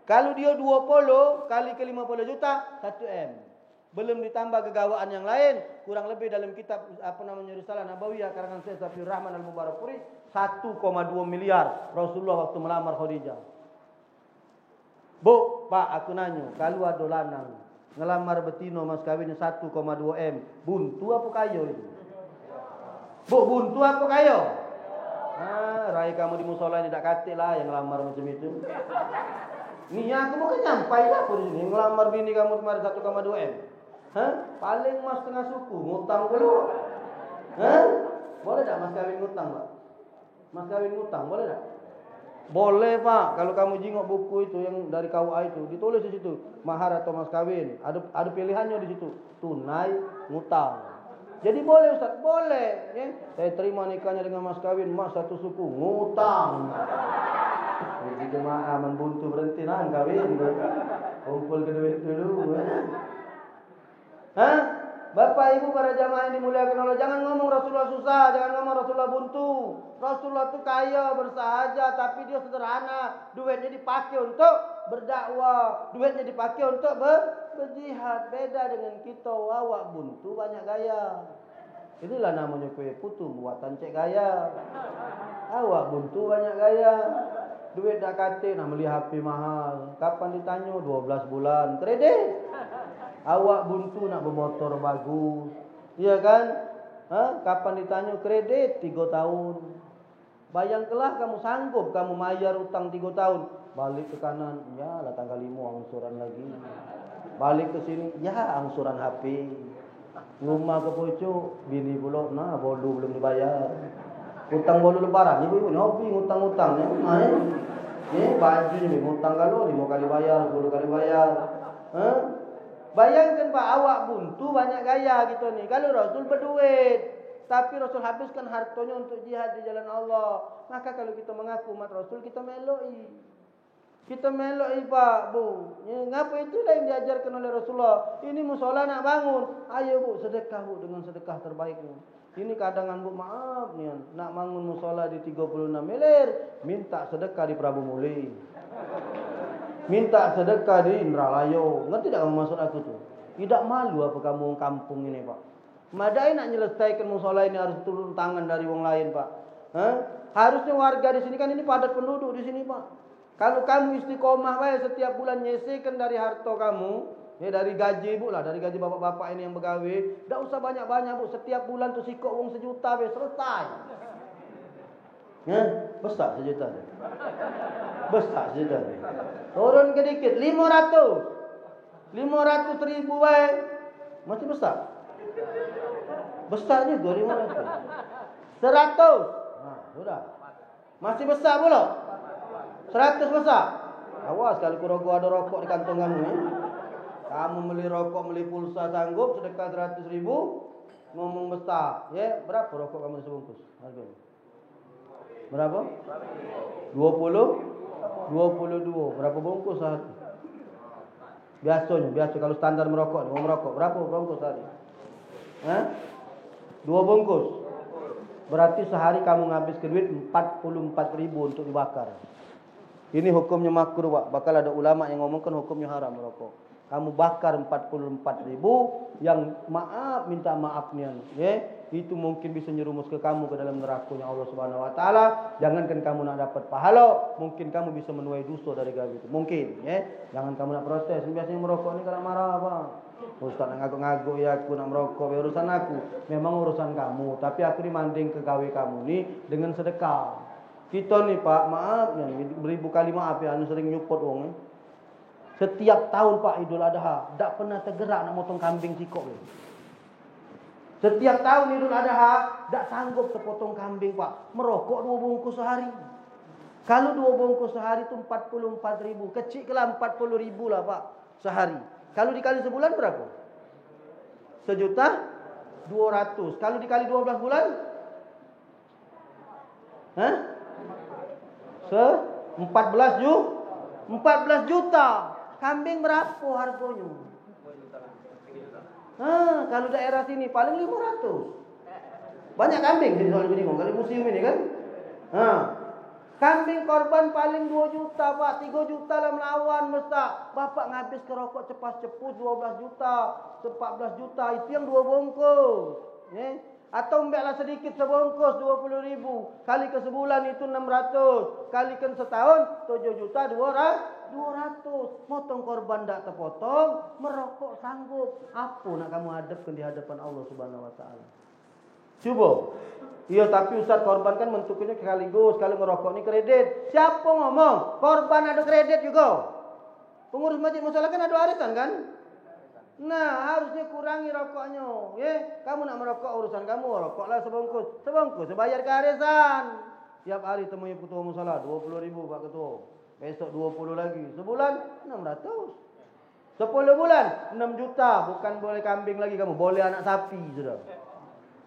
Kalau dia 20 kali ke 50 juta, 1 M. Belum ditambah kegawaan yang lain, kurang lebih dalam kitab Risalah Nabawiyah karangan Syekh Safiur Rahman Al-Mubarakpuri 1,2 miliar Rasulullah waktu melamar Khadijah. Bu, Pak, aku nanya, kalau ada lanang ngelamar betino mas kawin 1,2 M, buntu apa kayo itu? Bu, buntu apa kayo? Rai kamu di musola ini tak katik lah yang ngelamar macam itu. Ni aku bukan nyampai lah pun sini ngelamar bini kamu kemarin 1,2 M. Paling mas tengah suku, ngutang dulu. Boleh tak mas kawin ngutang, Pak? Mas kawin ngutang, boleh tak? Boleh, Pak. Kalau kamu jingok buku itu yang dari KUA itu, ditulis di situ mahar atau mas kawin. Ada pilihannya di situ, tunai, ngutang. Jadi boleh, Ustaz, boleh. Saya terima nikahnya dengan mas kawin, mas satu suku, ngutang. Jadi jemaah membuntu berhenti nang kawin, kumpul ke duit dulu. Bapak Ibu para jamaah yang dimuliakan Allah, jangan ngomong Rasulullah susah, jangan ngomong Rasulullah buntu. Rasulullah itu kaya, bersahaja, tapi dia sederhana. Duitnya dipakai untuk berdakwah, duitnya dipakai untuk berjihad. Beda dengan kita, awak buntu banyak gaya. Inilah namanya kue putu buatan cek gaya. Awak buntu banyak gaya. Duit dah kate nak beli HP mahal. Kapan ditanya 12 bulan kredit. Awak buntu nak bermotor bagus. Iya kan? Kapan ditanya kredit 3 tahun. Bayangkanlah kamu sanggup kamu bayar utang 3 tahun. Balik ke kanan, ya lah tanggal 5 angsuran lagi. Balik ke sini, ya angsuran HP. Rumah ke pucuk, bini pula, bolu belum dibayar. Utang bolu lebaran, ibu hobi ngutang-ngutang. Baju ni ngutang kalau 5 kali bayar, 10 kali bayar. Bayangkan Pak, awak buntu banyak gaya gitu nih. Kalau Rasul berduit, tapi Rasul habiskan hartanya untuk jihad di jalan Allah. Maka kalau kita mengaku umat Rasul, kita meloi. Kita meloi Pak, Bu. Ngapa itulah yang diajarkan oleh Rasulullah. Ini musola nak bangun. Ayo Bu, sedekah Bu dengan sedekah terbaikmu. Ini kadangan bu maaf nih, nak bangun musola di 36 milir, minta sedekah di Prabu Muli, minta sedekah di Indralayo. Ngerti tidak kamu maksud aku tuh? Tidak malu apa kamu kampung ini pak? Madai nak menyelesaikan musola ini harus turun tangan dari wong lain pak. Harusnya warga di sini kan ini padat penduduk di sini pak. Kalau kamu istiqomah baik setiap bulan nyesekan dari harta kamu, dari gaji bu lah, dari gaji bapak-bapak ini yang begawe, tidak usah banyak-banyak bu. Setiap bulan tuh sikok uang 1 juta selesai. Besar 1 juta. Besar 1 juta. Turun ke dikit 500 ribu baik, masih besar. Besar juga 500. 100. Nah, sudah. Masih besar pula. 100 besar. Awas kalau kurogo ada rokok di kantong kamu ya. Kamu beli rokok, beli pulsa sanggup sedekah 100 ribu, ngomong besar. Ya, berapa rokok kamu sebungkus? Harganya. Berapa? 22. Berapa bungkus sehari? Biasa kalau standar merokok, mau merokok berapa bungkus sehari? 2 bungkus. Berarti sehari kamu ngabiskan duit 44 ribu untuk dibakar. Ini hukumnya makruh pak. Bakal ada ulama yang ngomongkan hukumnya haram merokok. Kamu bakar 44 ribu, yang minta maafnya, ya, itu mungkin bisa nyerumus ke kamu ke dalam nerakanya Allah Subhanahu Wa Taala. Jangankan kamu nak dapat pahala, mungkin kamu bisa menuai dosa dari gawe itu, mungkin, ya. Jangan kamu nak protes. Biasanya merokok ini karena marah apa? Ustaz nak ngaguk-ngaguk ya aku nak merokok, urusan aku. Memang urusan kamu, tapi aku dimanding ke gawe kamu nih dengan sedekah. Kita nih pak, maaf ya, beribu kali maaf ya, anu sering nyupot wong. Setiap tahun pak Idul Adha, tak pernah tergerak nak motong kambing sikok. Setiap tahun Idul Adha, tak sanggup terpotong kambing pak. Merokok 2 bungkus sehari. Kalau 2 bungkus sehari itu 44 ribu. Kecil ke lah 40 ribu lah pak sehari. Kalau dikali sebulan berapa? 1.200.000. Kalau dikali 12 bulan? 14 juta. Kambing berapa harganya? Kalau daerah sini paling 500. Banyak kambing di soal bingung kali musim ini kan. Kambing korban paling 2 juta pak, 3 juta lah melawan mesta. Bapak ngabis ke rokok cepat ceput 12 juta, 14 juta, itu yang 2 bungkus. Atau ambillah sedikit sebungkus 20 ribu. Kali ke sebulan itu 600. Kalikan setahun 7 juta 200. Potong korban tak terpotong, merokok sanggup. Apa nak kamu hadapkan di hadapan Allah Subhanahu Wa Taala? Coba. Iya tapi Ustaz korban kan bentuknya sekaligus. Kalau ngerokok ini kredit. Siapa ngomong? Korban ada kredit juga. Pengurus masjid musala kan ada arisan kan? Nah harusnya kurangi rokoknya. Kamu nak merokok urusan kamu. Rokoklah sebungkus. Sebungkus bayar ke arisan. Tiap hari temui ketua musala 20 ribu pak ketua. Besok 20 lagi. Sebulan 600. 10 bulan 6 juta. Bukan boleh kambing lagi kamu. Boleh anak sapi sudah.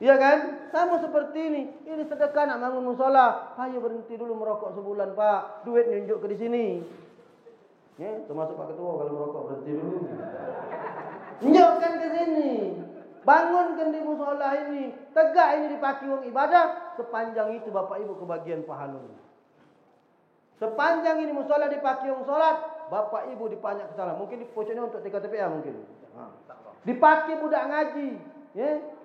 Iya kan? Sama seperti ini. Ini sedekah nak bangun musola. Ayo berhenti dulu merokok sebulan pak. Duit nunjuk ke di sini. Termasuk pak ketua kalau merokok berhenti dulu. Tunjukkan ke sini. Bangunkan di musola ini. Tegak ini dipakai uang ibadah. Sepanjang itu bapak ibu kebagian pahala. Sepanjang ini musola dipakai uang solat. Bapak ibu dipanyak kesalahan. Mungkin pocoknya untuk TKTPA mungkin. Dipakai budak ngaji.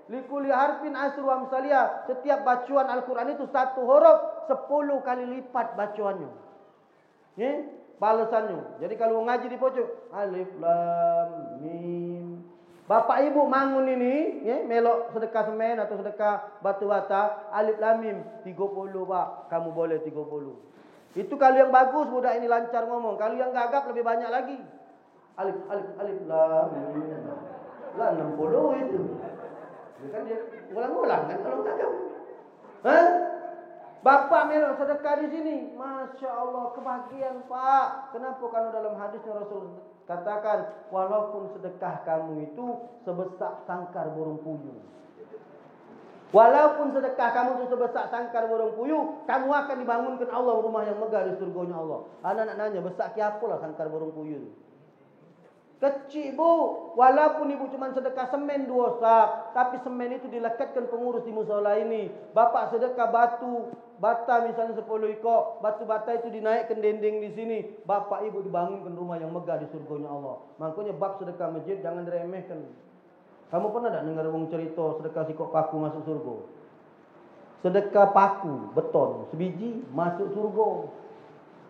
Likuli harfin asru amsalia. Setiap bacaan Al-Quran itu 1 huruf 10 kali lipat bacaannya. Balasannya. Jadi kalau ngaji di pojok alif lam mim. Bapak ibu bangun ini, melok sedekah semen atau sedekah batu bata, alif lam mim 30 pak. Kamu boleh 30. Itu kalau yang bagus budak ini lancar ngomong. Kalau yang gagap lebih banyak lagi. Alif lam mim. Lah 60 itu. Kan dia ngulang-ngulang kan kalau gagap. Bapak melok sedekah di sini. Masya Allah kebahagiaan pak. Kenapa? Karena dalam hadisnya Rasul katakan walaupun sedekah kamu itu sebesar sangkar burung puyuh. Walaupun sedekah kamu itu sebesar sangkar burung puyuh, kamu akan dibangunkan Allah rumah yang megah di surganya Allah. Anak-anak nanya besar ke apa lah sangkar burung puyuh itu? Kecil bu, walaupun ibu cuma sedekah semen 2 sak, tapi semen itu dilekatkan pengurus di musola ini. Bapak sedekah bata misalnya 10 ikok, batu bata itu dinaikkan dinding di sini. Bapak ibu dibangunkan rumah yang megah di surganya Allah. Makanya bab sedekah masjid jangan diremehkan. Kamu pernah tak dengar orang cerita sedekah sikok paku masuk surga? Sedekah paku beton sebiji masuk surga.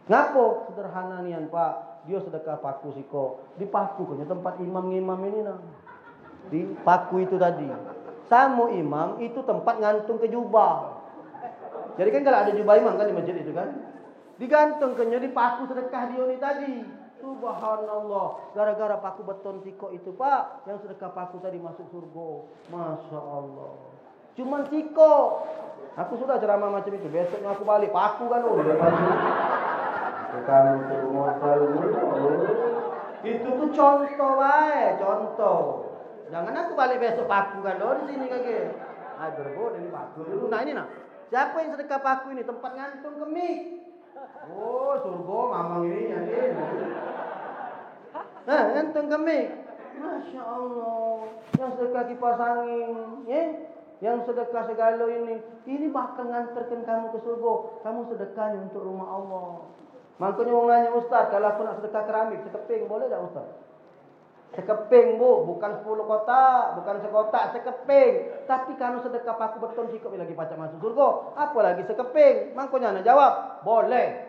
Ngapo? Sederhana nian Pak. Dia sedekah paku siko. Di paku punya tempat imam-imam ini nah. Di paku itu tadi. Sama imam itu tempat ngantung ke jubah. Jadi kan kalau ada jubah imam kan di masjid itu kan. Digantungkannya di paku sedekah dia ini tadi. Subhanallah. Gara-gara paku beton siko itu Pak. Yang sedekah paku tadi masuk surga. Masya Allah. Cuman siko. Aku sudah ceramah macam itu. Besoknya aku balik. Paku kan. Itu tuh contoh wae, contoh. Jangan aku balik besok paku kan di sini kage. Ah berbo ini paku dulu. Nah ini nah. Siapa yang sedekah paku ini? Tempat ngantung kemik. Oh, surga mamang ini yang ini. Nah, ngantung kemik. Masya Allah. Yang sedekah kipas angin, ya? Yang sedekah segala ini bakal nganterkan kamu ke surga. Kamu sedekahnya untuk rumah Allah. Makanya orang nanya Ustaz, kalau aku nak sedekah keramik, sekeping boleh tak Ustaz? Sekeping bu, bukan 10 kotak, bukan sekotak, sekeping. Tapi kalau sedekah paku beton sikap lagi pacak masuk surga, apa lagi sekeping? Makanya nak jawab, boleh.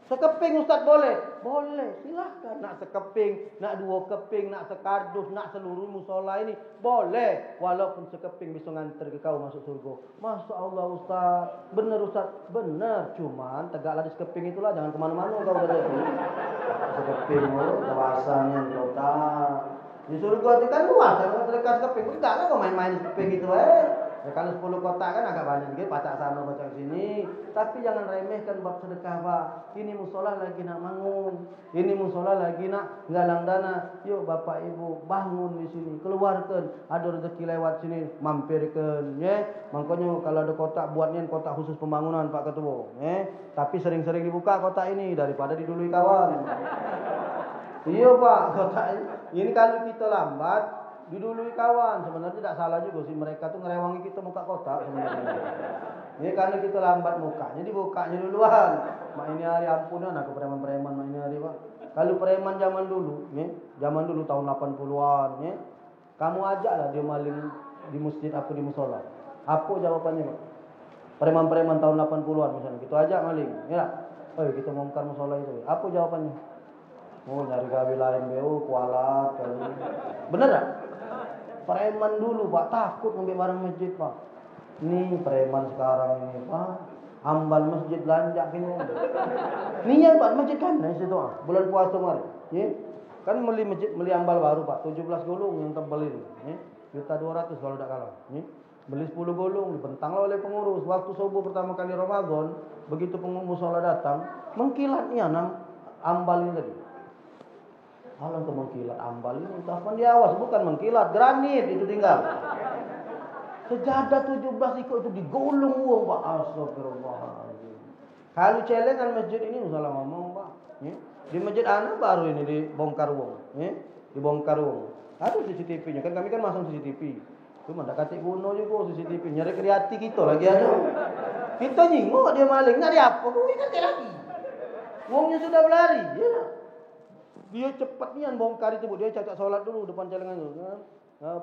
Sekeping Ustaz boleh? Boleh, silahkan. Nak sekeping, nak 2 keping, nak sekardus, nak seluruh musola ini, boleh. Walaupun sekeping bisa nganter ke kau masuk surga. Masya Allah Ustaz. Benar Ustaz? Benar. Cuman tegaklah di sekeping itulah, jangan kemana-mana kau kata itu. Sekeping, dewasanya kota. Di surga itu kan luas, kalau sedekah sekeping. Tegaklah kau main-main di sekeping itu Ya, kalau 10 kotak kan agak banyak gitu, pacak sana pacak sini. Tapi jangan remehkan bab sedekah Pak. Ini musola lagi nak bangun. Ini musola lagi nak galang dana. Yuk Bapak Ibu bangun di sini, keluarkan. Ada rezeki lewat sini, mampirkan. Ya, makanya kalau ada kotak buatnya kotak khusus pembangunan Pak Ketua. Ya, tapi sering-sering dibuka kotak ini daripada didului kawan. Iya Pak, kotak ini kalau kita lambat didului kawan. Sebenarnya tidak salah juga sih, mereka tuh ngerewangi kita muka kotak sebenarnya. Ini karena kita lambat mukanya, dibukanya duluan. Mak ini hari ampunan aku preman-preman mak ini hari Pak. Kalau preman zaman dulu, zaman dulu tahun 80-an, kamu ajaklah dia maling di masjid apa di musola. Apa jawabannya Pak? Preman-preman tahun 80-an misalnya, kita ajak maling, ya. Oh, kita bongkar musola itu. Apa jawabannya? Oh, nyari gawe lain beu, kualat kali. Bener tak? Preman dulu Pak takut ngambil barang masjid Pak. Ini preman sekarang ini Pak, ambal masjid lanjak ini. Niat Pak masjid kan di situ bulan puasa kemarin. Ya. Kan beli ambal baru Pak, 17 gulung yang tebal ini. Ya. 1.200.000 kalau tidak kalah. Ya. Beli 10 gulung, dibentanglah oleh pengurus. Waktu subuh pertama kali Ramadan, begitu pengurus sholat datang, mengkilatnya ambal ini tadi. Alang ke mengkilat ambal ini, kapan diawas, bukan mengkilat, granit itu tinggal. Sejadah 17 ikut itu digulung uang Pak. Astagfirullahaladzim. Kalau celengan masjid ini salah ngomong Pak. Di masjid anak baru ini dibongkar uang. Dibongkar uang. Ada CCTV-nya, kan kami kan masang CCTV. Cuma tak katik kuno juga CCTV. Nyari kreatif kita lagi ada. Kita nyingok dia maling, nyari apa? Kau ingat lagi. Uangnya sudah berlari. Ya. Dia cepat nian bongkar itu Bu. Dia cacak solat dulu depan celengan itu.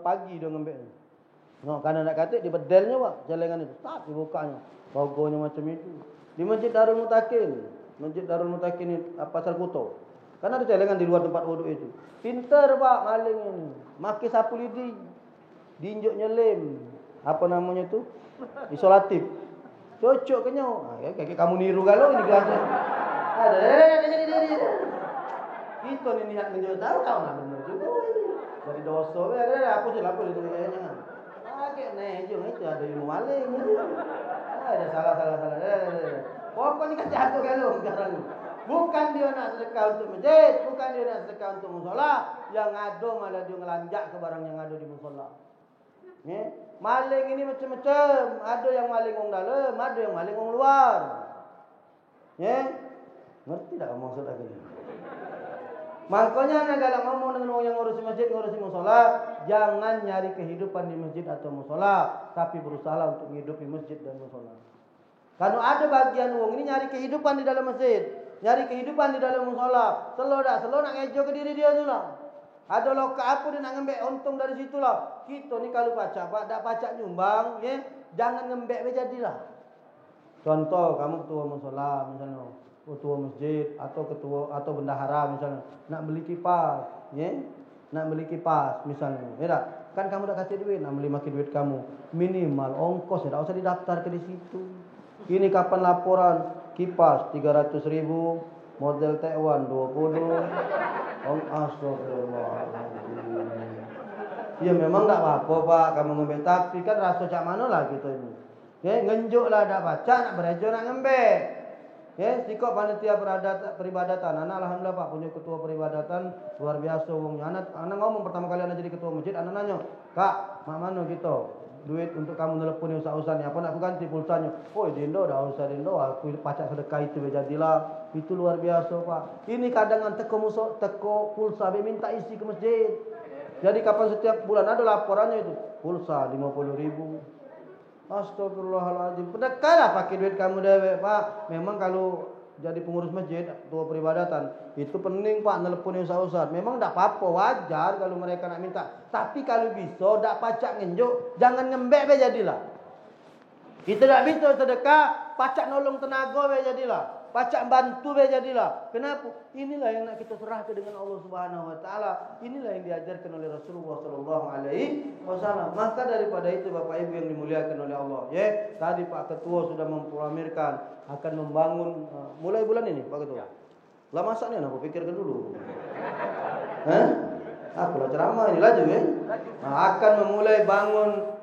Pagi dia ngambil. No, karena nak kata di bedelnya Pak, celengan itu. Tak dibukanya. Logonya macam itu. Di Masjid Darul Mutakin. Masjid Darul Mutakin Pasar Kuto. Kan ada celengan di luar tempat wuduk itu. Pintar Pak maling ini. Maki sapu lidi. Diinjuknya lem. Apa namanya itu? Isolatif. Cocok kenyau. Kayak kamu niru galau ini gelasnya. Ada. Itu nih niat menjauh tahu kau nggak benar juga ini. Dari dosa aku sih lapor itu kayaknya. Kayak nejong itu ada ilmu maling itu. Ada salah. Pokoknya kan jago kalau sekarang. Bukan dia nak sedekah untuk masjid, bukan dia nak sedekah untuk musola, yang ada malah dia ngelanjak ke barang yang ada di musola. Maling ini macam-macam. Ada yang maling orang dalam, ada yang maling orang luar. Ngerti tak kamu maksud aku ni? Makanya anda kalau ngomong dengan orang yang ngurusi masjid, ngurusi musola, jangan nyari kehidupan di masjid atau musola, tapi berusaha untuk menghidupi masjid dan musola. Kalau ada bagian uang ini nyari kehidupan di dalam masjid, nyari kehidupan di dalam musola, selo nak ngejo ke diri dia tu lah. Ada loka apa dia nak ngembek untung dari situ lah. Kita ni kalau pacak, pak, dak pacak nyumbang, ya, jangan ngembek jadilah. Contoh kamu ketua musola misalnya, ketua masjid atau ketua atau bendahara misalnya nak beli kipas, ya, nak beli kipas misalnya, ya tak? Kan kamu dah kasih duit, nak beli makin duit kamu minimal ongkos, ya, tak usah didaftar ke di situ. Ini kapan laporan kipas 300.000, model Taiwan 20, astagfirullahaladzim. Ya memang tak apa-apa pak kamu ngembek, tapi kan rasa cak mana lah kita ini. Ya, ngenjuk lah dak baca nak berejo nak ngembek. Ya, sikok panitia peribadatan. Anak alhamdulillah pak punya ketua peribadatan luar biasa wongnya. Anak ngomong pertama kali anak jadi ketua masjid, anak nanya, "Kak, mak mana kita? Duit untuk kamu telepon usah-usah ni. Apa nak aku ganti pulsanya?" "Oh, Dindo dah usah Dindo. Aku pacak sedekah itu jadilah." Itu luar biasa pak. Ini kadang teko pulsa be minta isi ke masjid. Jadi kapan setiap bulan ada laporannya itu pulsa 50.000. Astagfirullahaladzim. Pedekahlah pakai duit kamu dewek pak. Memang kalau jadi pengurus masjid, tua peribadatan, itu penting pak nelpon usah-usah. Memang tak apa-apa, wajar kalau mereka nak minta. Tapi kalau bisa, tak pacak ngenjuk, jangan ngembek be jadilah. Kita tak bisa sedekah, pacak nolong tenaga be jadilah. Pacak bantu be jadilah. Kenapa? Inilah yang nak kita serahkan dengan Allah Subhanahu wa taala. Inilah yang diajarkan oleh Rasulullah sallallahu alaihi wasallam. Maka daripada itu Bapak Ibu yang dimuliakan oleh Allah, ya. Tadi Pak Ketua sudah memproklamirkan akan membangun mulai bulan ini Pak Ketua. Lah masa ni aku pikirkan dulu. Aku lah ceramah ini laju ya. Akan memulai bangun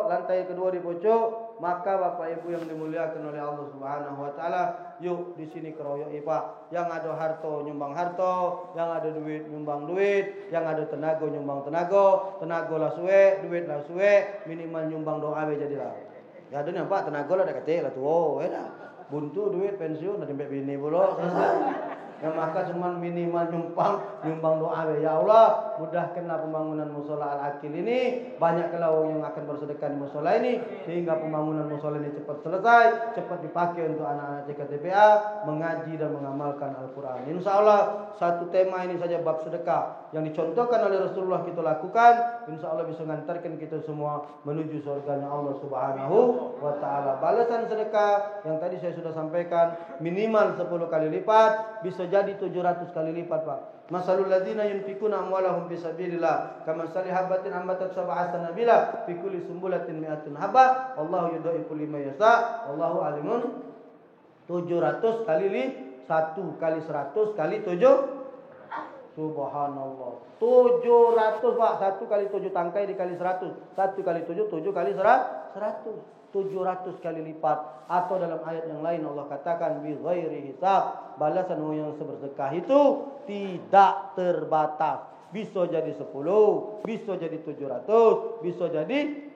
lantai kedua di pojok. Maka Bapak Ibu yang dimuliakan oleh Allah Subhanahu wa taala, yuk di sini keroyoki Pak. Yang ada harta nyumbang harta, yang ada duit nyumbang duit, yang ada tenaga nyumbang tenaga lah suwe, duit lah suwe, minimal nyumbang doa be jadilah. Ya ada Pak, tenaga lah dak kecil lah tuo, ya dah. Buntu duit pensiun ada bini pula selesai. Yang maka cuma minimal nyumbang doa ya Allah, mudahkanlah pembangunan musola Al-Akil ini, banyaklah orang yang akan bersedekah di musola ini sehingga pembangunan musola ini cepat selesai, cepat dipakai untuk anak-anak CKTPA mengaji dan mengamalkan Al-Quran. Insyaallah satu tema ini saja bab sedekah yang dicontohkan oleh Rasulullah kita lakukan, insyaallah bisa mengantarkan kita semua menuju surganya Allah Subhanahu wa taala. Balasan sedekah yang tadi saya sudah sampaikan minimal 10 kali lipat, bisa jadi 700 kali lipat Pak. Masalul ladzina yunfikuna amwalahum fi sabilillah kamathali habatin ambatat sab'a sanabila fi kulli sumbulatin mi'atun habba wallahu yudha'ifu liman yasha wallahu alimun. 700 kali 1 kali 100 kali 7. Subhanallah. 700 Pak, 1 kali 7 tangkai dikali 100. 1 kali 7 kali 100. 700 kali lipat. Atau dalam ayat yang lain Allah katakan bi ghairi hisab, balasan yang sebersedekah itu tidak terbatas. Bisa jadi 10, bisa jadi 700, bisa jadi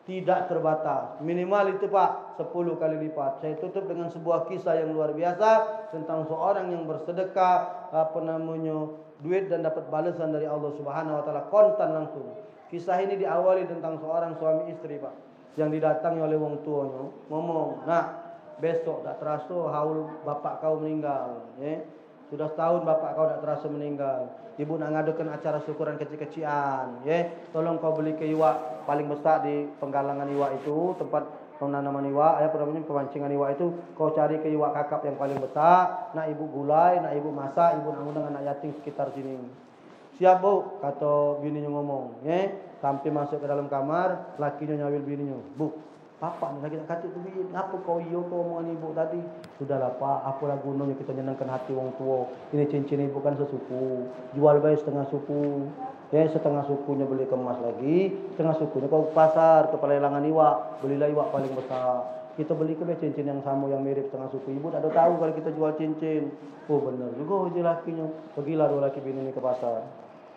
tidak terbatas. Minimal itu Pak 10 kali lipat. Saya tutup dengan sebuah kisah yang luar biasa tentang seorang yang bersedekah duit dan dapat balasan dari Allah Subhanahu wa taala kontan langsung. Kisah ini diawali tentang seorang suami istri Pak yang didatangi oleh wong tuanya, ngomong, "Nak, besok tak terasa haul bapak kau meninggal, ya. Sudah setahun bapak kau tak terasa meninggal. Ibu nak ngadakan acara syukuran kecil-kecilan, ya. Tolong kau beli ke iwak paling besar di penggalangan iwak itu, tempat penanaman iwak, pemancingan iwak itu. Kau cari ke iwak kakap yang paling besar, nak ibu gulai, nak ibu masak, ibu nak undang anak yatim sekitar sini." "Siap Bu," kata bininya ngomong, ya. Sampai masuk ke dalam kamar, lakinya nyawil bininya, "Bu, Papa ni lagi nak kata tu bini, kenapa kau kau omongan ibu tadi?" "Sudahlah Pak, apalah gunanya kita nyenangkan hati orang tua. Ini cincin ibu kan sesuku, jual baik setengah suku. Ya, setengah sukunya beli kemas lagi, setengah sukunya kau ke pasar, ke pelelangan iwak, belilah iwak paling besar. Kita beli ke cincin yang sama yang mirip setengah suku. Ibu tak ada tahu kalau kita jual cincin." "Oh benar juga je lakinya." Pergilah dua laki bini ni ke pasar.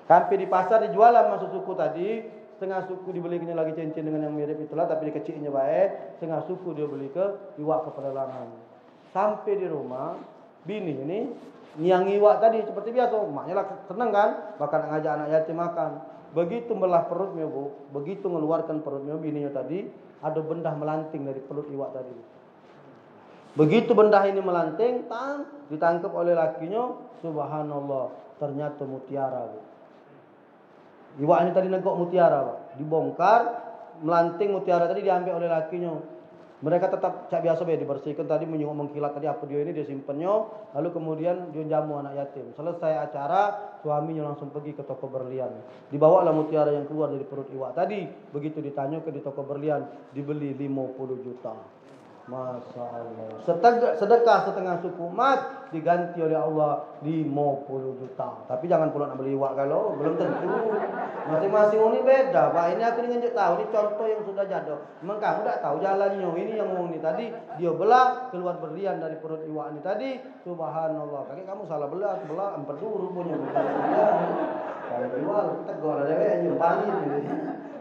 Sampai di pasar dijual masuk suku tadi, setengah suku dibelinya lagi cincin dengan yang mirip itulah, tapi dikecilnya baik. Setengah suku dia beli ke iwak ke pelelangan. Sampai di rumah, bini ini niang iwak tadi seperti biasa, maknya lah senang kan, bahkan ngajak anak yatim makan. Begitu belah perutnya Bu, begitu mengeluarkan perutnya bininya tadi, ada bendah melanting dari perut iwak tadi. Begitu bendah ini melanting, ditangkap oleh lakinya, subhanallah, ternyata mutiara Bu. Iwak ini tadi negok mutiara Pak, dibongkar, melanting mutiara tadi diambil oleh lakinya. Mereka tetap cak biasa dibersihkan tadi, menyunguk mengkilat tadi apa dia ini dia simpennya, lalu kemudian dia jamu anak yatim. Selesai acara, suaminya langsung pergi ke toko berlian. Dibawalah mutiara yang keluar dari perut iwak tadi. Begitu ditanya ke di toko berlian, dibeli 50 juta. Masya Allah. Sedekah setengah suku mat diganti oleh Allah 50 juta. Tapi jangan pula nak beli iwak kalau belum tentu. Masing-masing ini beda. Pak, ini aku ingin tahu. Ini contoh yang sudah jatuh. Memang kamu tak tahu jalannya. Ini yang ngomong ini tadi. Dia belah keluar berlian dari perut iwak ini tadi. Subhanallah. Kakek kamu salah belah empeduru punya. Kalau jual tegur ada nyumpahin gitu.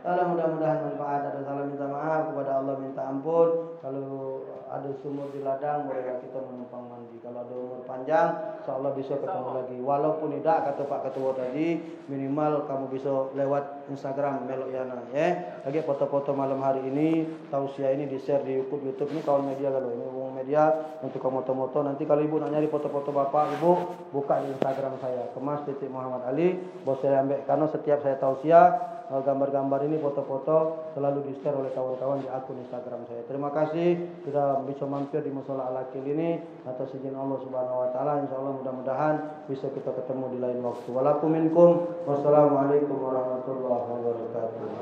Kalau mudah-mudahan manfaat. Ada salah minta maaf kepada Allah, minta ampun. Kalau ada sumur di ladang, bolehlah kita menumpang mandi. Kalau ada umur panjang, insyaallah bisa ketemu lagi. Walaupun tidak kata Pak Ketua tadi, minimal kamu bisa lewat Instagram Melok Yana ya. Lagi foto-foto malam hari ini, tausiah ini di-share di YouTube ini kawan media kalau ini umum media untuk moto-moto. Nanti kalau Ibu nak nyari foto-foto Bapak, Ibu buka di Instagram saya, Kemas.Muhammad Ali. Bos saya ambil karena setiap saya tausiah gambar-gambar ini foto-foto selalu di-share oleh kawan-kawan di akun Instagram saya. Terima kasih sudah bisa mampir di Mushola Al-Aqil ini atas izin Allah Subhanahu wa taala. Insyaallah mudah-mudahan bisa kita ketemu di lain waktu. Walakum minkum. Wassalamualaikum warahmatullahi wabarakatuh.